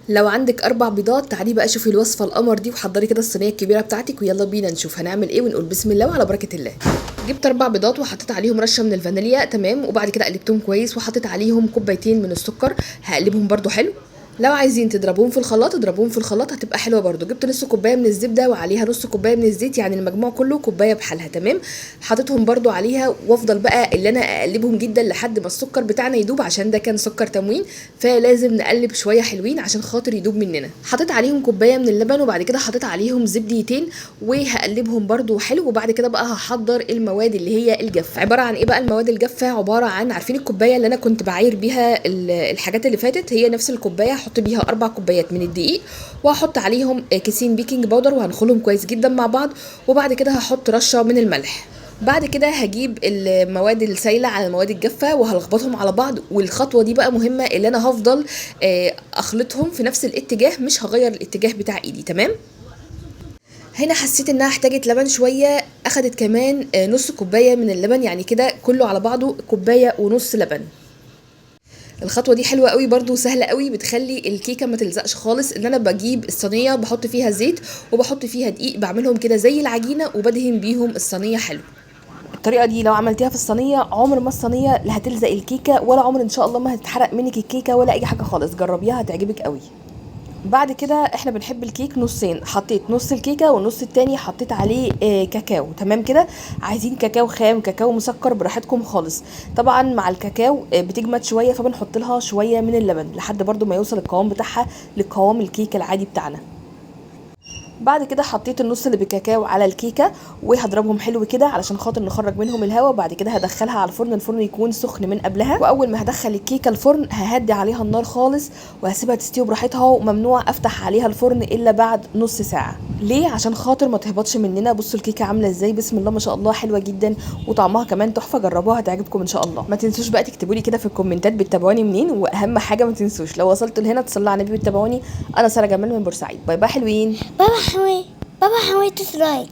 لو عندك 4 بيضات تعالي بقى شوفي الوصفه القمر دي وحضري كده الصينيه الكبيره بتاعتك، ويلا بينا نشوف هنعمل ايه ونقول بسم الله وعلى بركه الله. جبت 4 بيضات وحطيت عليهم رشه من الفانيليا، تمام، وبعد كده قلبتهم كويس وحطيت عليهم كوبايتين من السكر، هقلبهم برده حلو. لو عايزين تضربوهم في الخلاط اضربوهم في الخلاط هتبقى حلوه برده. جبت نص كوبايه من الزبده وعليها نص كوبايه من الزيت، يعني المجموع كله كوبايه بحالها، تمام. حطيتهم برده عليها وافضل بقى اللي انا اقلبهم جدا لحد ما السكر بتاعنا يدوب، عشان ده كان سكر تموين فلازم نقلب شويه حلوين عشان خاطر يدوب مننا. حطيت عليهم كوبايه من اللبن وبعد كده حطيت عليهم زبدتين وهقلبهم برده حلو. وبعد كده بقى هحضر المواد اللي هي الجافه. عباره عن ايه بقى المواد الجافه؟ عباره عن، عارفين الكوبايه اللي انا كنت بعاير بيها الحاجات اللي فاتت، هي نفس الكوبايه، هحط بيها 4 كوبايات من الدقيق وهحط عليهم كيسين بيكنج باودر وهنخلهم كويس جدا مع بعض. وبعد كده هحط رشه من الملح. بعد كده هجيب المواد السايله على المواد الجافه وهلخبطهم على بعض. والخطوه دي بقى مهمه، اللي انا هفضل اخلطهم في نفس الاتجاه، مش هغير الاتجاه بتاع ايدي، تمام. هنا حسيت انها احتاجت لبن شويه، اخدت كمان نص كوبايه من اللبن، يعني كده كله على بعضه كوبايه ونص لبن. الخطوه دي حلوه قوي برده وسهله قوي، بتخلي الكيكه ما تلزقش خالص. ان انا بجيب الصينيه بحط فيها زيت وبحط فيها دقيق، بعملهم كده زي العجينه وبدهن بيهم الصينيه حلو. الطريقه دي لو عملتيها في الصينيه عمر ما الصينيه لا هتلزق الكيكه، ولا عمر ان شاء الله ما هتتحرق منك الكيكه ولا اي حاجه خالص. جربيها هتعجبك قوي. بعد كده احنا بنحب الكيك نصين، حطيت نص الكيكه والنص التاني حطيت عليه كاكاو، تمام كده. عايزين كاكاو خام كاكاو مسكر براحتكم خالص. طبعا مع الكاكاو بتجمد شويه، فبنحط لها شويه من اللبن لحد برده ما يوصل القوام بتاعها لقوام الكيكه العادي بتاعنا. بعد كده حطيت النص اللي بالكاكاو على الكيكه وهضربهم حلو كده علشان خاطر نخرج منهم الهواء. وبعد كده هدخلها على الفرن، الفرن يكون سخن من قبلها. واول ما هدخل الكيكه الفرن ههدي عليها النار خالص وهسيبها تستوي براحتها، وممنوع افتح عليها الفرن الا بعد نص ساعه. ليه؟ عشان خاطر ما تهبطش مننا. بصوا الكيكه عامله ازاي، بسم الله ما شاء الله، حلوه جدا وطعمها كمان تحفه. جربوها هتعجبكم ان شاء الله. ما تنسوش بقى تكتبوا لي كده في الكومنتات بتتابعوني منين، واهم حاجه ما تنسوش لو وصلتوا لهنا تصلوا على النبي بتتابعوني. انا ساره جمال من بورسعيد. باي باي حلوين. بابا حوي بابا حوي تسلايك.